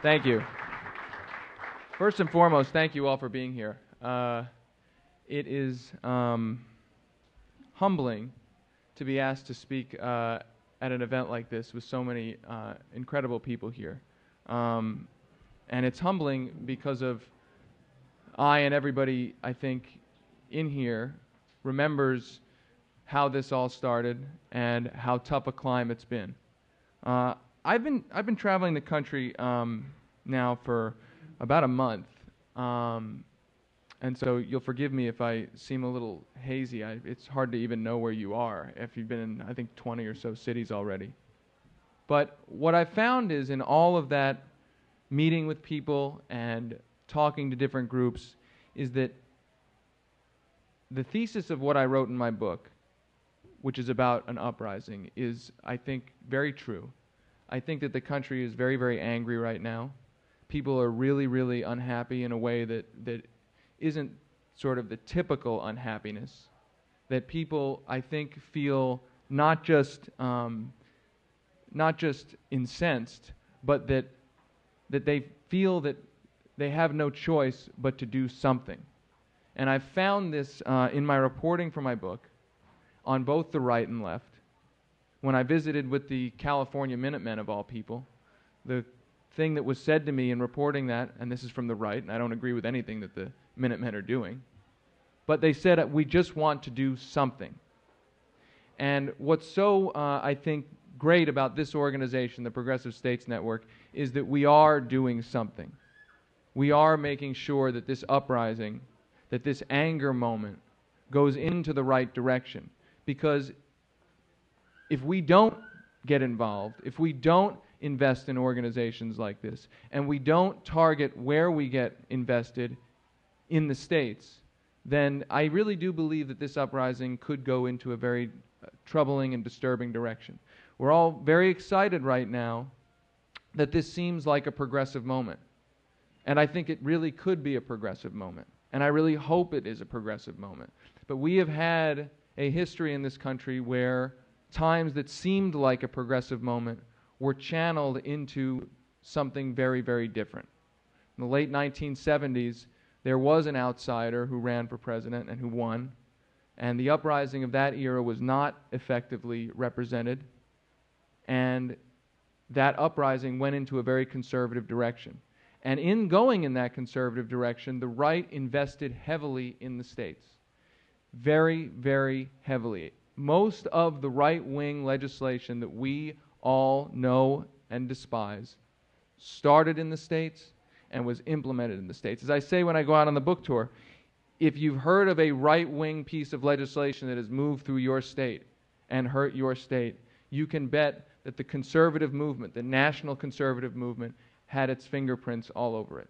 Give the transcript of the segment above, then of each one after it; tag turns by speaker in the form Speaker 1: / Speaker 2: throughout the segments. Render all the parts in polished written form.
Speaker 1: Thank you. First and foremost, thank you all for being here. It is humbling to be asked to speak at an event like this with so many incredible people here. And it's humbling because of I and everybody, I think, in here remembers how this all started and how tough a climb it's been. I've been traveling the country now for about a month, and so you'll forgive me if I seem a little hazy. It's hard to even know where you are if you've been in, I think, 20 or so cities already. But what I found is in all of that meeting with people and talking to different groups is that the thesis of what I wrote in my book, which is about an uprising, is, I think, very true. I think that the country is very, very angry right now. People are really, really unhappy in a way that isn't sort of the typical unhappiness. That people, I think, feel not just incensed, but that they feel that they have no choice but to do something. And I found this in my reporting for my book on both the right and left. When I visited with the California Minutemen, of all people, the thing that was said to me in reporting that, and this is from the right, and I don't agree with anything that the Minutemen are doing, but they said, we just want to do something. And what's so, I think, great about this organization, the Progressive States Network, is that we are doing something. We are making sure that this uprising, that this anger moment goes into the right direction. Because if we don't get involved, if we don't invest in organizations like this, and we don't target where we get invested in the states, then I really do believe that this uprising could go into a very troubling and disturbing direction. We're all very excited right now that this seems like a progressive moment. And I think it really could be a progressive moment. And I really hope it is a progressive moment. But we have had a history in this country where times that seemed like a progressive moment were channeled into something very, very different. In the late 1970s, there was an outsider who ran for president and who won, and the uprising of that era was not effectively represented, and that uprising went into a very conservative direction. And in going in that conservative direction, the right invested heavily in the states. Very, very heavily. Most of the right-wing legislation that we all know and despise started in the states and was implemented in the states. As I say when I go out on the book tour, if you've heard of a right-wing piece of legislation that has moved through your state and hurt your state, you can bet that the conservative movement, the national conservative movement, had its fingerprints all over it.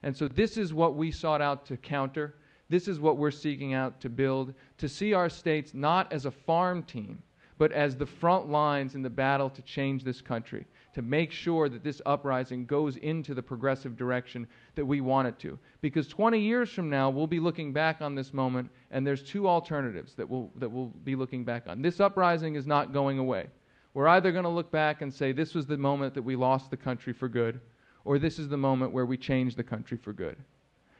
Speaker 1: And so this is what we sought out to counter. This is what we're seeking out to build, to see our states not as a farm team, but as the front lines in the battle to change this country, to make sure that this uprising goes into the progressive direction that we want it to. Because 20 years from now, we'll be looking back on this moment, and there's two alternatives that we'll be looking back on. This uprising is not going away. We're either going to look back and say this was the moment that we lost the country for good, or this is the moment where we changed the country for good.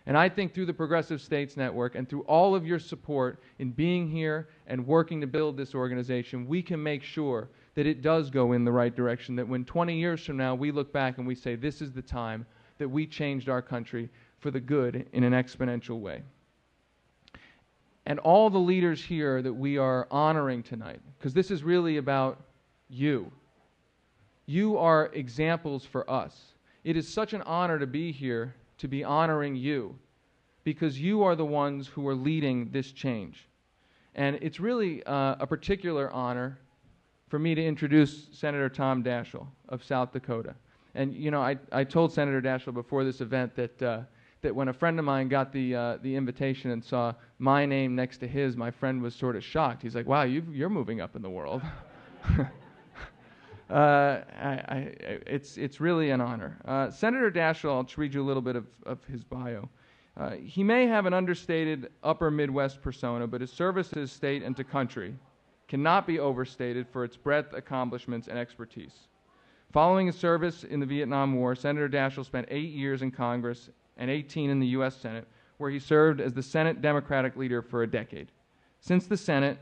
Speaker 1: And I think through the Progressive States Network and through all of your support in being here and working to build this organization, we can make sure that it does go in the right direction, that when 20 years from now we look back and we say this is the time that we changed our country for the good in an exponential way. And all the leaders here that we are honoring tonight, because this is really about you. You are examples for us. It is such an honor to be here, to be honoring you, because you are the ones who are leading this change. And it's really a particular honor for me to introduce Senator Tom Daschle of South Dakota. And you know, I told Senator Daschle before this event that when a friend of mine got the invitation and saw my name next to his, my friend was sort of shocked. He's like, "Wow, you're moving up in the world." It's really an honor. Senator Daschle, I'll just read you a little bit of his bio. He may have an understated upper Midwest persona, but his service to his state and to country cannot be overstated for its breadth, accomplishments, and expertise. Following his service in the Vietnam War, Senator Daschle spent 8 years in Congress and 18 in the U.S. Senate, where he served as the Senate Democratic leader for a decade. Since the Senate,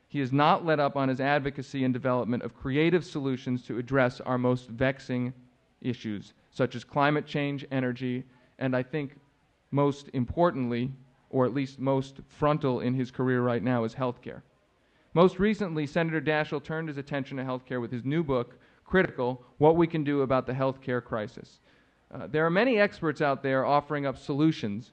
Speaker 1: he has not let up on his advocacy and development of creative solutions to address our most vexing issues, such as climate change, energy, and I think most importantly, or at least most frontal in his career right now, is healthcare. Most recently, Senator Daschle turned his attention to healthcare with his new book, Critical: What We Can Do About the Healthcare Crisis. There are many experts out there offering up solutions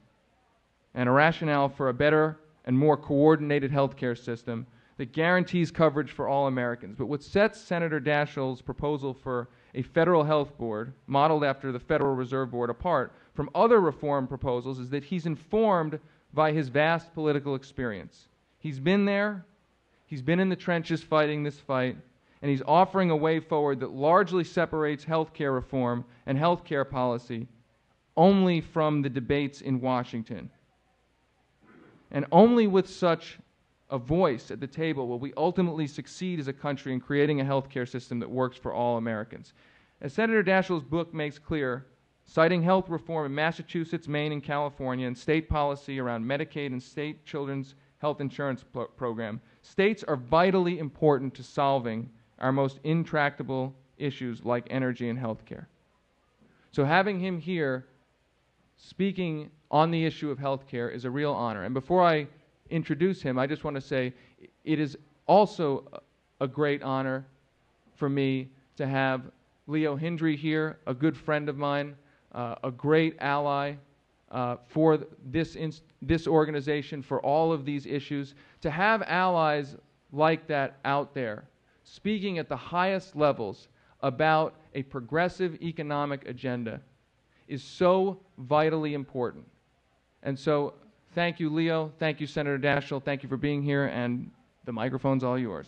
Speaker 1: and a rationale for a better and more coordinated healthcare system that guarantees coverage for all Americans. But what sets Senator Daschle's proposal for a federal health board, modeled after the Federal Reserve Board, apart from other reform proposals is that he's informed by his vast political experience. He's been there, he's been in the trenches fighting this fight, and he's offering a way forward that largely separates healthcare reform and healthcare policy only from the debates in Washington. And only with such a voice at the table will we ultimately succeed as a country in creating a healthcare system that works for all Americans. As Senator Daschle's book makes clear, citing health reform in Massachusetts, Maine, and California, and state policy around Medicaid and state children's health insurance program, states are vitally important to solving our most intractable issues like energy and healthcare. So having him here speaking on the issue of healthcare is a real honor. And before I introduce him, I just want to say it is also a great honor for me to have Leo Hindry here, a good friend of mine, a great ally for this organization, for all of these issues. To have allies like that out there speaking at the highest levels about a progressive economic agenda is so vitally important. And so thank you, Leo. Thank you, Senator Daschle. Thank you for being here, and the microphone's all yours.